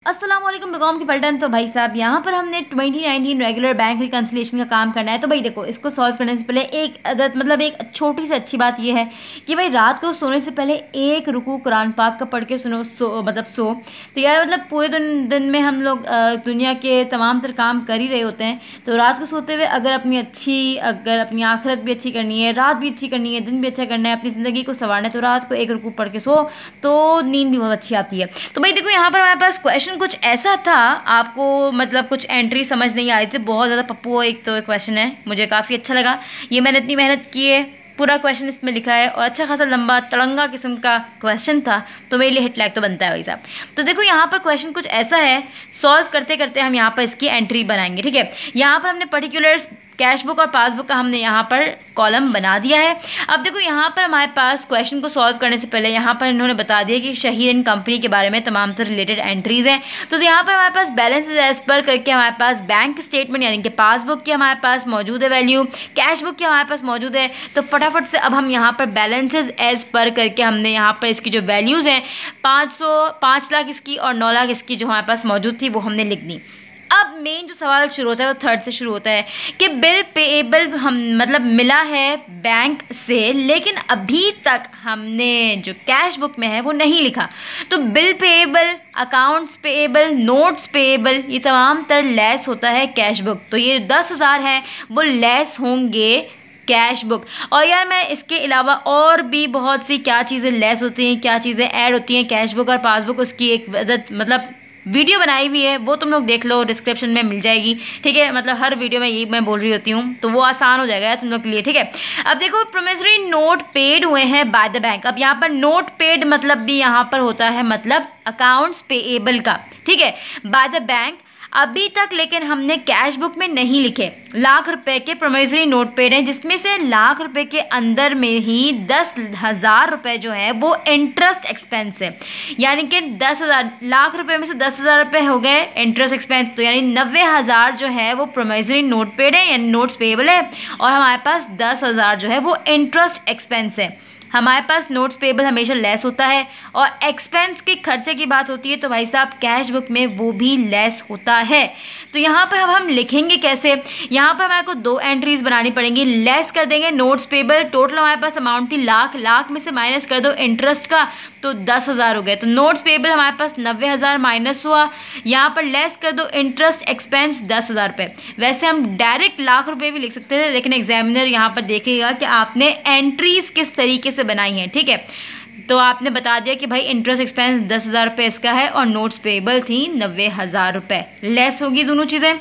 अस्सलाम वालेकुम बेगम की पलटन। तो भाई साहब यहाँ पर हमने 2019 रेगुलर बैंक रिकन्सिलेशन का काम करना है। तो भाई देखो, इसको सॉल्व करने से पहले एक आदत मतलब एक छोटी सी अच्छी बात ये है कि भाई रात को सोने से पहले एक रुकू कुरान पाक का पढ़ के सो। तो यार मतलब पूरे दिन में हम लोग दुनिया के तमाम तर काम कर ही रहे होते हैं। तो रात को सोते हुए अगर अपनी आखिरत भी अच्छी करनी है, रात भी अच्छी करनी है, दिन भी अच्छा करना है, अपनी ज़िंदगी को संवारना है, तो रात को एक रुकू पढ़ के सो तो नींद भी बहुत अच्छी आती है। तो भाई देखो, यहाँ पर हमारे पास क्वेश्चन कुछ ऐसा था, आपको मतलब कुछ एंट्री समझ नहीं आ रही थी, बहुत ज़्यादा पप्पू एक तो क्वेश्चन है, मुझे काफ़ी अच्छा लगा। ये मैंने इतनी मेहनत की है, पूरा क्वेश्चन इसमें लिखा है और अच्छा खासा लंबा तड़ंगा किस्म का क्वेश्चन था, तो मेरे लिए हिट लैग तो बनता है भाई साहब। तो देखो यहाँ पर क्वेश्चन कुछ ऐसा है, सॉल्व करते करते हम यहाँ पर इसकी एंट्री बनाएंगे। ठीक है, यहाँ पर हमने पर्टिकुलर्स कैश बुक और पासबुक का हमने यहाँ पर कॉलम बना दिया है। अब देखो यहाँ पर हमारे पास क्वेश्चन को सॉल्व करने से पहले यहाँ पर इन्होंने बता दिया कि शहीर एंड कंपनी के बारे में तमाम तरह रिलेटेड एंट्रीज हैं। तो यहाँ पर हमारे पास बैलेंस एज पर करके हमारे पास बैंक स्टेटमेंट यानी कि पासबुक की हमारे पास मौजूद है वैल्यू, कैश बुक की हमारे पास मौजूद है। तो फटाफट से अब हम यहाँ पर बैलेंसेज एज पर करके हमने यहाँ पर इसकी जो वैल्यूज़ हैं 5 लाख इसकी और 9 लाख इसकी जो हमारे पास मौजूद थी वो हमने लिख दी। अब मेन जो सवाल शुरू होता है वो थर्ड से शुरू होता है कि बिल पेएबल हम मतलब मिला है बैंक से, लेकिन अभी तक हमने जो कैश बुक में है वो नहीं लिखा। तो bill payable, accounts payable, notes payable, ये तमाम तर लेस होता है कैश बुक। तो ये 10,000 है वो लेस होंगे कैश बुक। और यार मैं इसके अलावा और भी बहुत सी क्या चीज़ें लेस होती हैं, क्या चीज़ें ऐड होती हैं कैश बुक और पासबुक, उसकी एक मतलब वीडियो बनाई हुई है, वो तुम लोग देख लो, डिस्क्रिप्शन में मिल जाएगी। ठीक है, मतलब हर वीडियो में यही मैं बोल रही होती हूँ, तो वो आसान हो जाएगा तुम लोग के लिए। ठीक है, अब देखो प्रोमिसरी नोट पेड हुए हैं बाय द बैंक। अब यहाँ पर नोट पेड मतलब भी यहाँ पर होता है मतलब अकाउंट्स पेएबल का। ठीक है, बाय द बैंक अभी तक लेकिन हमने कैश बुक में नहीं लिखे। लाख रुपए के प्रोमिसरी नोट पेड हैं, जिसमें से लाख रुपए के अंदर में ही 10,000 रुपये जो है वो इंटरेस्ट एक्सपेंस है, यानी कि 10,000 लाख रुपए में से 10,000 रुपये हो गए इंटरेस्ट एक्सपेंस। तो यानी 90,000 जो है वो प्रोमिसरी नोट पेड है यानी नोट्स पेएबल है, और हमारे पास 10,000 जो है वो इंटरेस्ट एक्सपेंस है। हमारे पास नोट्स पेएबल हमेशा लेस होता है और एक्सपेंस के खर्चे की बात होती है तो भाई साहब कैश बुक में वो भी लेस होता है। तो यहाँ पर अब हम लिखेंगे कैसे, यहाँ पर हमारे को 2 एंट्रीज बनानी पड़ेंगी। लेस कर देंगे नोट्स पेएबल, टोटल हमारे पास अमाउंट थी लाख में से माइनस कर दो इंटरेस्ट का तो 10,000 हो गए। तो नोट्स पेएबल हमारे पास 90,000 माइनस हुआ, यहाँ पर लेस कर दो इंटरेस्ट एक्सपेंस 10,000 रुपये। वैसे हम डायरेक्ट लाख रुपये भी लिख सकते थे, लेकिन एग्जामिनर यहाँ पर देखेगा कि आपने एंट्रीज किस तरीके से बनाई हैं। ठीक है, तो आपने बता दिया कि भाई इंटरेस्ट एक्सपेंस 10,000 रुपये इसका है और नोट्स पेएबल थी 90,000 रुपये, लेस होगी दोनों चीज़ें।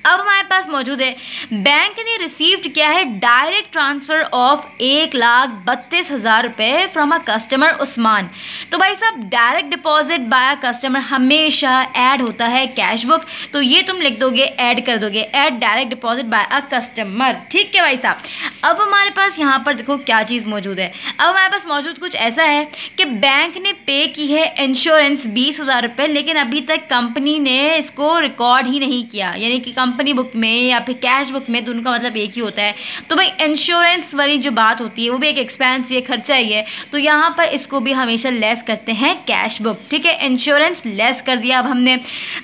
अब हमारे पास मौजूद है बैंक ने रिसीव्ड किया है डायरेक्ट ट्रांसफ़र ऑफ 1,32,000 रुपये फ्रॉम अ कस्टमर उस्मान। तो भाई साहब direct deposit by a customer हमेशा ऐड होता है कैश बुक, तो ये तुम लिख दोगे, ऐड कर दोगे, add direct deposit by a customer. ठीक है भाई साहब, अब हमारे पास यहाँ पर देखो क्या चीज़ मौजूद है। अब हमारे पास मौजूद कुछ ऐसा है कि बैंक ने पे की है इंश्योरेंस 20,000 रुपये, लेकिन अभी तक कंपनी ने इसको रिकॉर्ड ही नहीं किया, यानी कि कंपनी बुक में या फिर कैश बुक में दोनों का मतलब एक ही होता है। तो भाई इंश्योरेंस वाली जो बात होती है वो भी एक एक्सपेंस, ये खर्चा ही है, तो यहाँ पर इसको भी हमेशा लेस करते हैं कैश बुक। ठीक है, इंश्योरेंस लेस कर दिया। अब हमने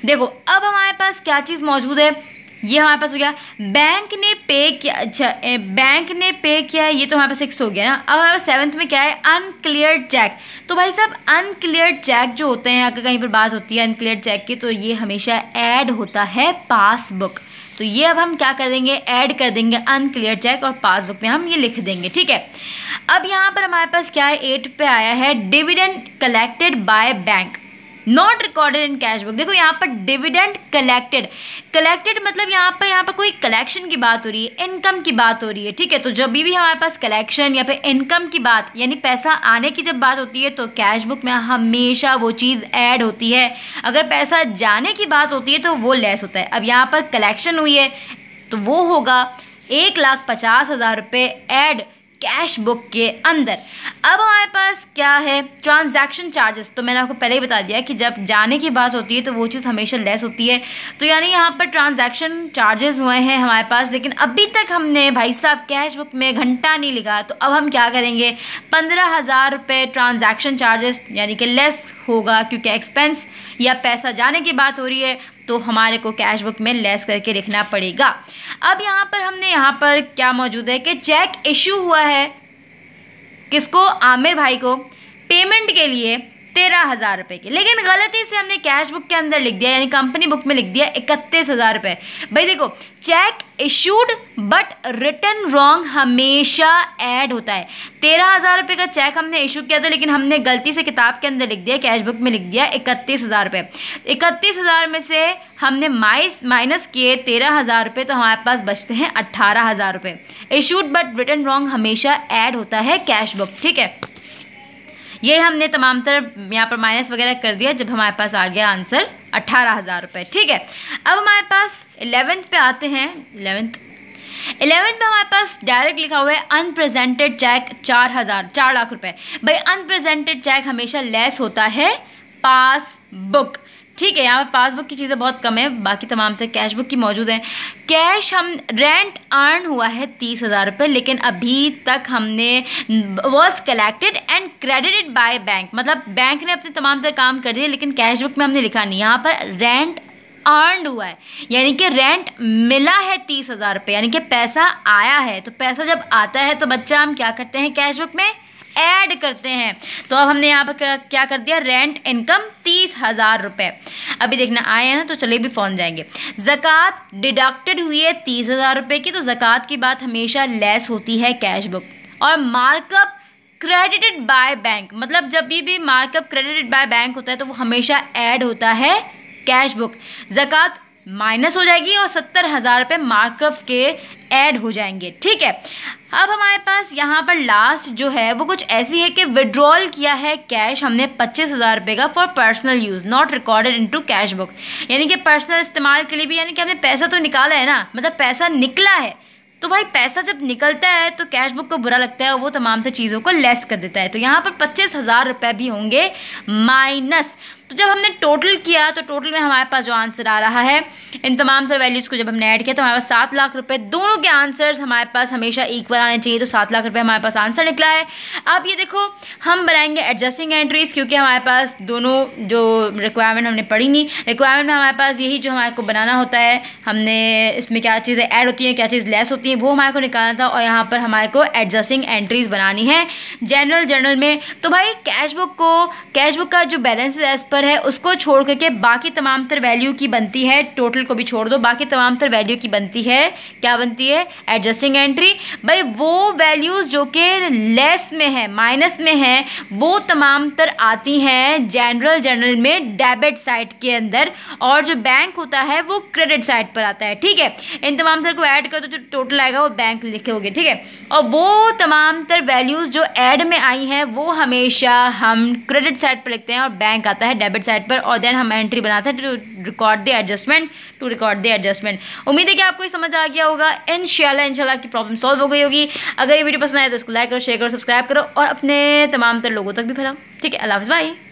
देखो अब हमारे पास क्या चीज़ मौजूद है, ये हमारे पास हो गया बैंक ने पे किया। अच्छा बैंक ने पे किया, ये तो हमारे पास 6 हो गया ना। अब हमारे पास 7th में क्या है, अनक्लियर्ड चेक। तो भाई साहब अनक्लियर्ड चेक जो होते हैं, अगर कहीं पर बात होती है अनक्लियर्ड चेक की, तो ये हमेशा ऐड होता है पासबुक। तो ये अब हम क्या कर देंगे, ऐड कर देंगे अनक्लियर्ड चेक और पासबुक में हम ये लिख देंगे। ठीक है, अब यहाँ पर हमारे पास क्या है, 8 पे आया है dividend collected by bank not recorded in cash book. देखो यहाँ पर डिविडेंड कलेक्टेड मतलब यहाँ पर कोई कलेक्शन की बात हो रही है, इनकम की बात हो रही है। ठीक है, तो जब भी हमारे पास कलेक्शन या फिर इनकम की बात यानी पैसा आने की जब बात होती है तो कैश बुक में हमेशा वो चीज़ ऐड होती है। अगर पैसा जाने की बात होती है तो वो लेस होता है। अब यहाँ पर कलेक्शन हुई है तो वो होगा 1,50,000 रुपये ऐड कैश बुक के अंदर। अब हमारे पास क्या है, ट्रांजैक्शन चार्जेस। तो मैंने आपको पहले ही बता दिया कि जब जाने की बात होती है तो वो चीज़ हमेशा लेस होती है, तो यानी यहाँ पर ट्रांजैक्शन चार्जेस हुए हैं हमारे पास, लेकिन अभी तक हमने भाई साहब कैश बुक में घंटा नहीं लिखा। तो अब हम क्या करेंगे, 15,000 रुपये ट्रांजैक्शन चार्जेस यानी कि लेस होगा, क्योंकि एक्सपेंस या पैसा जाने की बात हो रही है तो हमारे को कैश बुक में लेस करके लिखना पड़ेगा। अब यहाँ पर हमने यहाँ पर क्या मौजूद है कि चेक इशू हुआ है किसको, आमिर भाई को, पेमेंट के लिए 13,000 रुपये की, लेकिन गलती से हमने कैश बुक के अंदर लिख दिया, यानी कंपनी बुक में लिख दिया 31,000 रुपये। भाई देखो, cheque issued but written wrong हमेशा ऐड होता है। 13,000 रुपये का चेक हमने इशू किया था, लेकिन हमने गलती से किताब के अंदर लिख दिया, कैश बुक में लिख दिया 31,000 रुपये। 31,000 में से हमने माइनस किए 13,000 रुपये, तो हमारे पास बचते हैं 18,000 रुपये। इशूड बट रिटन रॉन्ग हमेशा ऐड होता है कैश बुक, ठीक है। ये हमने तमाम तरह यहाँ पर माइनस वगैरह कर दिया जब हमारे पास आ गया आंसर 18,000 रुपये, ठीक है। अब हमारे पास 11th पे आते हैं। 11th में हमारे पास डायरेक्ट लिखा हुआ है अनप्रेजेंटेड चेक 4 लाख रुपए। भाई अनप्रेजेंटेड चेक हमेशा लेस होता है पासबुक, ठीक है। यहाँ पर पासबुक की चीज़ें बहुत कम है, बाकी तमाम से कैश बुक की मौजूद हैं। कैश हम रेंट अर्न हुआ है 30,000 रुपये, लेकिन अभी तक हमने was collected and credited by bank, मतलब बैंक ने अपने तमाम तरह काम कर दिए, लेकिन कैश बुक में हमने लिखा नहीं। यहाँ पर रेंट अर्नड हुआ है, यानी कि रेंट मिला है 30,000 रुपये, यानी कि पैसा आया है। तो पैसा जब आता है तो बच्चा हम क्या करते हैं, कैश बुक में ऐड करते हैं। तो अब हमने यहाँ पर क्या कर दिया, रेंट इनकम 30,000 रुपये। अभी देखना आए हैं ना, तो चलिए भी फोन जाएंगे। ज़कात डिडक्टेड हुई है 30,000 रुपये की, तो ज़कात की बात हमेशा लेस होती है कैश बुक। और मार्कअप क्रेडिटेड बाय बैंक, मतलब जब भी मार्कअप क्रेडिटेड बाय बैंक होता है तो वो हमेशा ऐड होता है कैश बुक। ज़कात माइनस हो जाएगी और 70,000 रुपये मार्कअप के ऐड हो जाएंगे, ठीक है। अब हमारे पास यहाँ पर लास्ट जो है वो कुछ ऐसी है कि विड्रॉल किया है कैश हमने 25,000 रुपये का for personal use not recorded into cash book, यानी कि पर्सनल इस्तेमाल के लिए भी, यानी कि हमने पैसा तो निकाला है ना, मतलब पैसा निकला है। तो भाई पैसा जब निकलता है तो कैश बुक को बुरा लगता है और वो तमाम से चीज़ों को लेस कर देता है। तो यहाँ पर 25,000 रुपये भी होंगे माइनस। तो जब हमने टोटल किया तो टोटल में हमारे पास जो आंसर आ रहा है, इन तमाम तरह वैल्यूज़ को जब हमने ऐड किया तो हमारे पास 7 लाख रुपए, दोनों के आंसर्स हमारे पास हमेशा इक्वल आने चाहिए। तो 7 लाख रुपए हमारे पास आंसर निकला है। अब ये देखो, हम बनाएंगे एडजस्टिंग एंट्रीज, क्योंकि हमारे पास दोनों जो रिक्वायरमेंट हमने पढ़ी नहीं, रिक्वायरमेंट में हमारे पास यही जो हमारे को बनाना होता है, हमने इसमें क्या चीज़ें ऐड होती हैं, क्या चीज़ लेस होती है, वो हमारे को निकालना था। और यहाँ पर हमारे को एडजस्टिंग एंट्रीज बनानी है जर्नल में। तो भाई कैश बुक का जो बैलेंस एज पर है उसको छोड़ करके बाकी तमाम तर वैल्यू की बनती है, टोटल को भी छोड़ दो, बाकी तमाम तर वैल्यू की बनती है, क्या बनती है, एडजस्टिंग एंट्री। भाई वो वैल्यूज जो कि लेस में है, माइनस में है, वो तमाम तर आती हैं जर्नल में डेबिट साइड के अंदर, और जो बैंक होता है वो क्रेडिट साइड पर आता है, ठीक है। इन तमाम तर को ऐड कर दो, जो टोटल आएगा वो बैंक लिखे होंगे, ठीक है। और वो तमाम तर वैल्यूज जो ऐड में आई हैं वो हमेशा हम क्रेडिट साइड पर लिखते हैं और बैंक आता है डेबिट साइड पर, और देन हम एंट्री बनाते हैं टू रिकॉर्ड द एडजस्टमेंट। उम्मीद है कि आपको ये समझ आ गया होगा। इंशाल्लाह की प्रॉब्लम सॉल्व हो गई होगी। अगर ये वीडियो पसंद आए तो इसको लाइक करो, शेयर करो, सब्सक्राइब करो और अपने तमाम तर लोगों तक भी फैलाओ, ठीक है। अल्लाह हाफ़िज़, बाय।